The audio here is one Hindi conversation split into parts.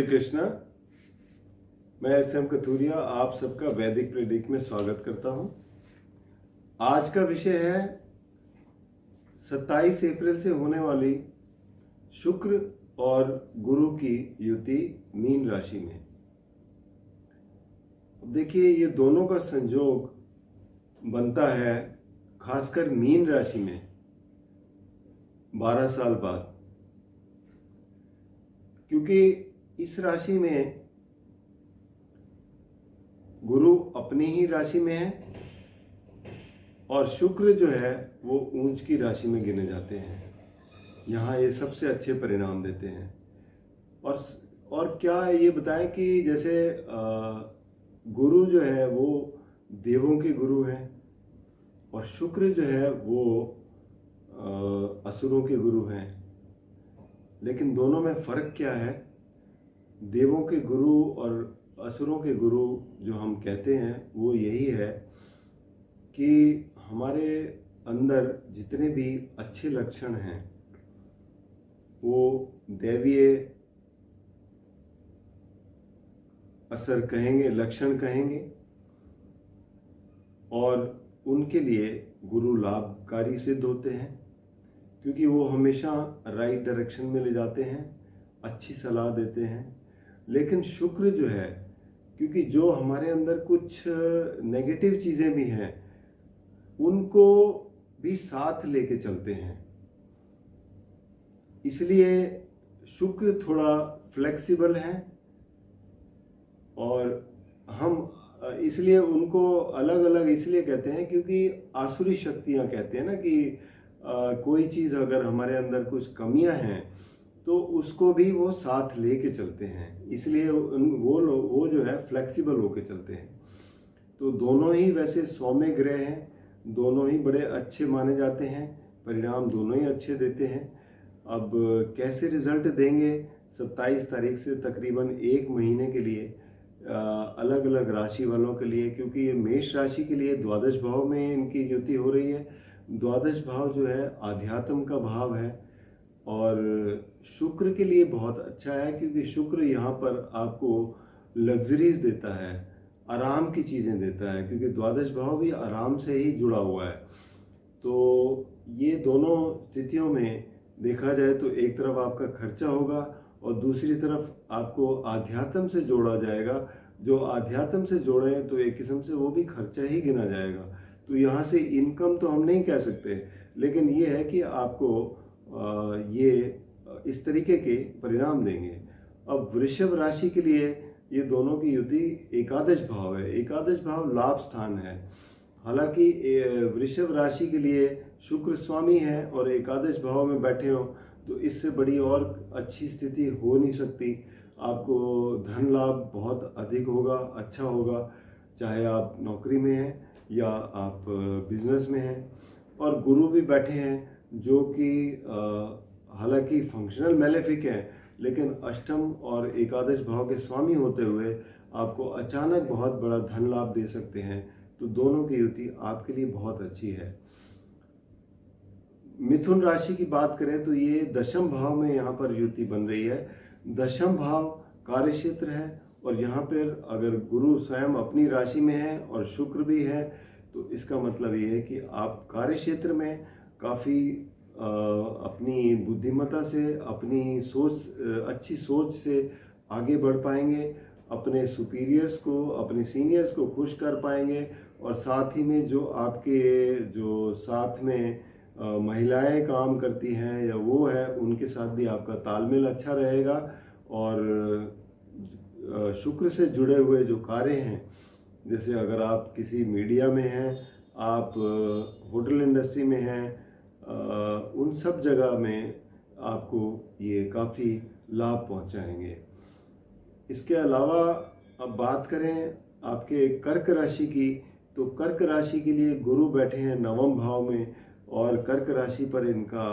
श्री कृष्णा। मैं एस.एम. कथूरिया आप सबका वैदिक प्रेडिक्ट में स्वागत करता हूं। आज का विषय है 27 अप्रैल से होने वाली शुक्र और गुरु की युति मीन राशि में। अब देखिए, ये दोनों का संयोग बनता है खासकर मीन राशि में 12 साल बाद, क्योंकि इस राशि में गुरु अपनी ही राशि में है और शुक्र जो है वो ऊंच की राशि में गिने जाते हैं। यहाँ ये सबसे अच्छे परिणाम देते हैं। और क्या ये बताएं कि जैसे गुरु जो है वो देवों के गुरु हैं और शुक्र जो है वो असुरों के गुरु हैं। लेकिन दोनों में फ़र्क क्या है? देवों के गुरु और असुरों के गुरु जो हम कहते हैं वो यही है कि हमारे अंदर जितने भी अच्छे लक्षण हैं वो दैवीय असर कहेंगे, लक्षण कहेंगे, और उनके लिए गुरु लाभकारी सिद्ध होते हैं, क्योंकि वो हमेशा राइट डायरेक्शन में ले जाते हैं, अच्छी सलाह देते हैं। लेकिन शुक्र जो है, क्योंकि जो हमारे अंदर कुछ नेगेटिव चीज़ें भी हैं उनको भी साथ लेके चलते हैं, इसलिए शुक्र थोड़ा फ्लेक्सिबल है। और हम इसलिए उनको अलग अलग इसलिए कहते हैं क्योंकि आसुरी शक्तियाँ कहते हैं ना कि कोई चीज़ अगर हमारे अंदर कुछ कमियां हैं तो उसको भी वो साथ लेके चलते हैं, इसलिए वो जो है फ्लेक्सिबल होके चलते हैं। तो दोनों ही वैसे सौम्य ग्रह हैं, दोनों ही बड़े अच्छे माने जाते हैं, परिणाम दोनों ही अच्छे देते हैं। अब कैसे रिजल्ट देंगे 27 तारीख से तकरीबन एक महीने के लिए अलग अलग राशि वालों के लिए, क्योंकि ये मेष राशि के लिए द्वादश भाव में इनकी युति हो रही है। द्वादश भाव जो है आध्यात्म का भाव है और शुक्र के लिए बहुत अच्छा है, क्योंकि शुक्र यहाँ पर आपको लग्जरीज देता है, आराम की चीज़ें देता है, क्योंकि द्वादश भाव भी आराम से ही जुड़ा हुआ है। तो ये दोनों स्थितियों में देखा जाए तो एक तरफ आपका खर्चा होगा और दूसरी तरफ आपको आध्यात्म से जोड़ा जाएगा। जो आध्यात्म से जोड़े तो एक किस्म से वो भी खर्चा ही गिना जाएगा। तो यहाँ से इनकम तो हम नहीं कह सकते, लेकिन ये है कि आपको ये इस तरीके के परिणाम देंगे। अब वृषभ राशि के लिए ये दोनों की युति एकादश भाव है। एकादश भाव लाभ स्थान है। हालांकि वृषभ राशि के लिए शुक्र स्वामी है और एकादश भाव में बैठे हो तो इससे बड़ी और अच्छी स्थिति हो नहीं सकती। आपको धन लाभ बहुत अधिक होगा, अच्छा होगा, चाहे आप नौकरी में हैं या आप बिजनेस में हैं। और गुरु भी बैठे हैं जो कि हालांकि फंक्शनल मैलेफिक है, लेकिन अष्टम और एकादश भाव के स्वामी होते हुए आपको अचानक बहुत बड़ा धन लाभ दे सकते हैं। तो दोनों की युति आपके लिए बहुत अच्छी है। मिथुन राशि की बात करें तो ये दशम भाव में यहाँ पर युति बन रही है। दशम भाव कार्य क्षेत्र है और यहाँ पर अगर गुरु स्वयं अपनी राशि में है और शुक्र भी है तो इसका मतलब ये है कि आप कार्य क्षेत्र में काफ़ी अपनी बुद्धिमत्ता से, अपनी सोच, अच्छी सोच से आगे बढ़ पाएंगे, अपने सुपीरियर्स को, अपने सीनियर्स को खुश कर पाएंगे। और साथ ही में जो आपके जो साथ में महिलाएं काम करती हैं या वो है, उनके साथ भी आपका तालमेल अच्छा रहेगा। और शुक्र से जुड़े हुए जो कार्य हैं, जैसे अगर आप किसी मीडिया में हैं, आप होटल इंडस्ट्री में हैं, उन सब जगह में आपको ये काफ़ी लाभ पहुंचाएंगे। इसके अलावा अब बात करें आपके कर्क राशि की, तो कर्क राशि के लिए गुरु बैठे हैं नवम भाव में और कर्क राशि पर इनका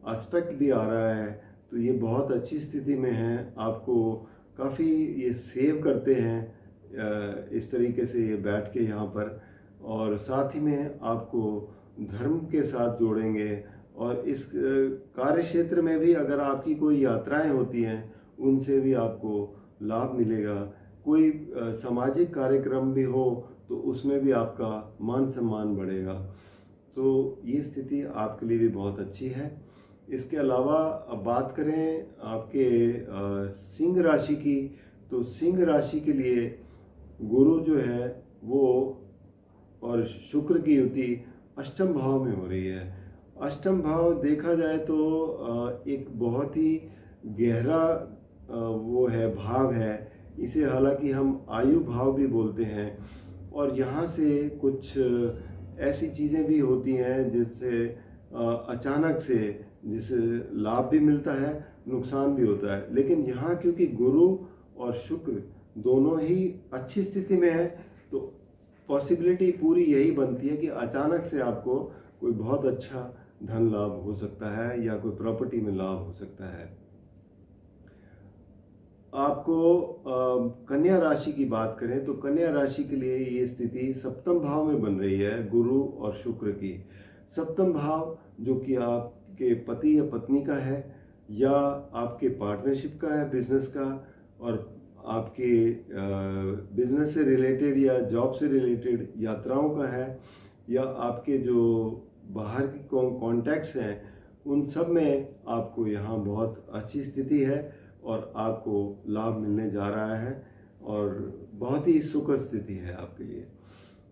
एस्पेक्ट भी आ रहा है। तो ये बहुत अच्छी स्थिति में है, आपको काफ़ी ये सेव करते हैं इस तरीके से ये बैठ के यहाँ पर। और साथ ही में आपको धर्म के साथ जोड़ेंगे। और इस कार्य क्षेत्र में भी अगर आपकी कोई यात्राएं होती हैं उनसे भी आपको लाभ मिलेगा। कोई सामाजिक कार्यक्रम भी हो तो उसमें भी आपका मान सम्मान बढ़ेगा। तो ये स्थिति आपके लिए भी बहुत अच्छी है। इसके अलावा अब बात करें आपके सिंह राशि की, तो सिंह राशि के लिए गुरु जो है वो और शुक्र की युति अष्टम भाव में हो रही है। अष्टम भाव देखा जाए तो एक बहुत ही गहरा वो है, भाव है। इसे हालांकि हम आयु भाव भी बोलते हैं। और यहाँ से कुछ ऐसी चीज़ें भी होती हैं जिससे अचानक से जिससे लाभ भी मिलता है, नुकसान भी होता है। लेकिन यहाँ क्योंकि गुरु और शुक्र दोनों ही अच्छी स्थिति में है, तो पॉसिबिलिटी पूरी यही बनती है कि अचानक से आपको कोई बहुत अच्छा धन लाभ हो सकता है या कोई प्रॉपर्टी में लाभ हो सकता है। आपको कन्या राशि की बात करें तो कन्या राशि के लिए ये स्थिति सप्तम भाव में बन रही है, गुरु और शुक्र की। सप्तम भाव जो कि आपके पति या पत्नी का है, या आपके पार्टनरशिप का है, बिजनेस का, और आपके बिजनेस से रिलेटेड या जॉब से रिलेटेड यात्राओं का है, या आपके जो बाहर की कॉन्टैक्ट्स हैं, उन सब में आपको यहाँ बहुत अच्छी स्थिति है और आपको लाभ मिलने जा रहा है और बहुत ही सुखद स्थिति है आपके लिए।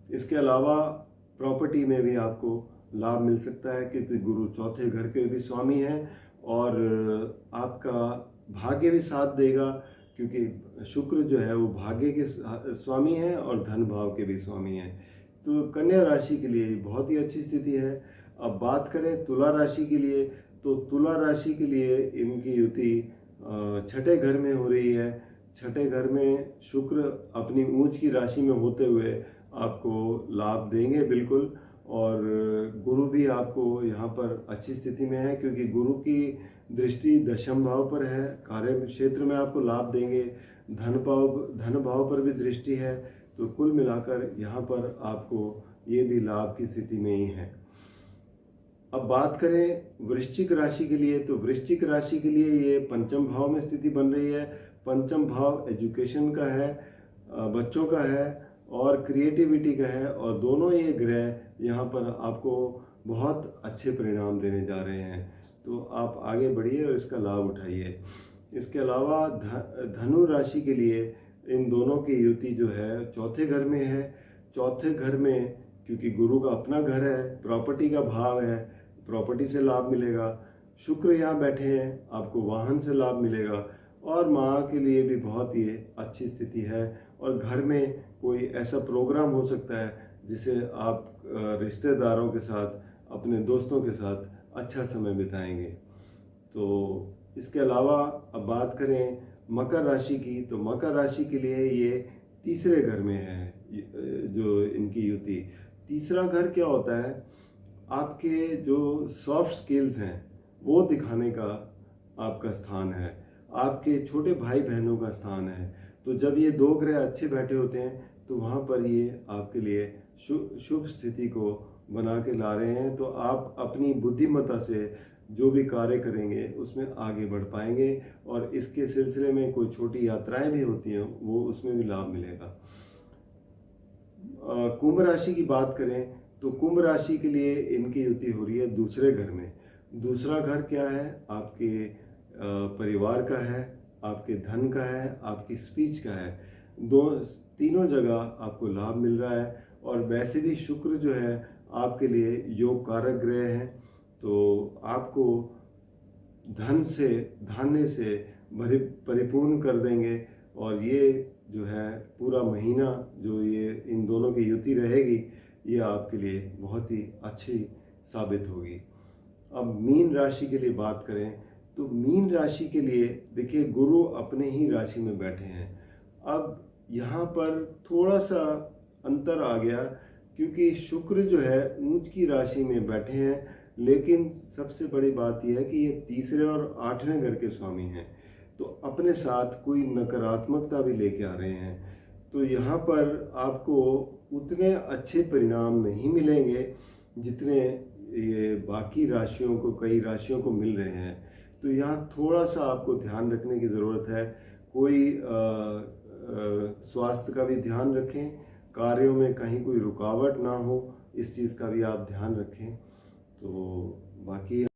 इसके अलावा प्रॉपर्टी में भी आपको लाभ मिल सकता है क्योंकि गुरु चौथे घर के भी स्वामी हैं और आपका भाग्य भी साथ देगा क्योंकि शुक्र जो है वो भाग्य के स्वामी हैं और धन भाव के भी स्वामी हैं। तो कन्या राशि के लिए बहुत ही अच्छी स्थिति है। अब बात करें तुला राशि के लिए, तो तुला राशि के लिए इनकी युति छठे घर में हो रही है। छठे घर में शुक्र अपनी ऊंच की राशि में होते हुए आपको लाभ देंगे बिल्कुल, और गुरु भी आपको यहाँ पर अच्छी स्थिति में है क्योंकि गुरु की दृष्टि दशम भाव पर है। कार्य क्षेत्र में आपको लाभ देंगे। धन भाव पर भी दृष्टि है। तो कुल मिलाकर यहाँ पर आपको ये भी लाभ की स्थिति में ही है। अब बात करें वृश्चिक राशि के लिए, तो वृश्चिक राशि के लिए ये पंचम भाव में स्थिति बन रही है। पंचम भाव एजुकेशन का है, बच्चों का है और क्रिएटिविटी का है, और दोनों ये ग्रह यहाँ पर आपको बहुत अच्छे परिणाम देने जा रहे हैं। तो आप आगे बढ़िए और इसका लाभ उठाइए। इसके अलावा धनु राशि के लिए इन दोनों की युति जो है चौथे घर में है। चौथे घर में क्योंकि गुरु का अपना घर है, प्रॉपर्टी का भाव है, प्रॉपर्टी से लाभ मिलेगा। शुक्र यहाँ बैठे हैं, आपको वाहन से लाभ मिलेगा, और माँ के लिए भी बहुत ही अच्छी स्थिति है। और घर में कोई ऐसा प्रोग्राम हो सकता है जिसे आप रिश्तेदारों के साथ, अपने दोस्तों के साथ अच्छा समय बिताएंगे। तो इसके अलावा अब बात करें मकर राशि की, तो मकर राशि के लिए ये तीसरे घर में है जो इनकी युति। तीसरा घर क्या होता है, आपके जो सॉफ्ट स्किल्स हैं वो दिखाने का आपका स्थान है, आपके छोटे भाई बहनों का स्थान है। तो जब ये दो ग्रह अच्छे बैठे होते हैं तो वहाँ पर ये आपके लिए शुभ स्थिति को बना के ला रहे हैं। तो आप अपनी बुद्धिमत्ता से जो भी कार्य करेंगे उसमें आगे बढ़ पाएंगे, और इसके सिलसिले में कोई छोटी यात्राएं भी होती हैं वो उसमें भी लाभ मिलेगा। कुंभ राशि की बात करें तो कुंभ राशि के लिए इनकी युति हो रही है दूसरे घर में। दूसरा घर क्या है, आपके परिवार का है, आपके धन का है, आपकी स्पीच का है। तीनों जगह आपको लाभ मिल रहा है। और वैसे भी शुक्र जो है आपके लिए योग कारक ग्रह है, तो आपको धान्य से परिपूर्ण कर देंगे। और ये जो है पूरा महीना जो ये इन दोनों की युति रहेगी, ये आपके लिए बहुत ही अच्छी साबित होगी। अब मीन राशि के लिए बात करें तो मीन राशि के लिए देखिए गुरु अपने ही राशि में बैठे हैं। अब यहाँ पर थोड़ा सा अंतर आ गया क्योंकि शुक्र जो है ऊंच की राशि में बैठे हैं, लेकिन सबसे बड़ी बात यह है कि ये तीसरे और आठवें घर के स्वामी हैं, तो अपने साथ कोई नकारात्मकता भी लेके आ रहे हैं। तो यहाँ पर आपको उतने अच्छे परिणाम नहीं मिलेंगे जितने ये बाकी कई राशियों को मिल रहे हैं। तो यहाँ थोड़ा सा आपको ध्यान रखने की ज़रूरत है। कोई स्वास्थ्य का भी ध्यान रखें, कार्यों में कहीं कोई रुकावट ना हो, इस चीज़ का भी आप ध्यान रखें। तो बाकी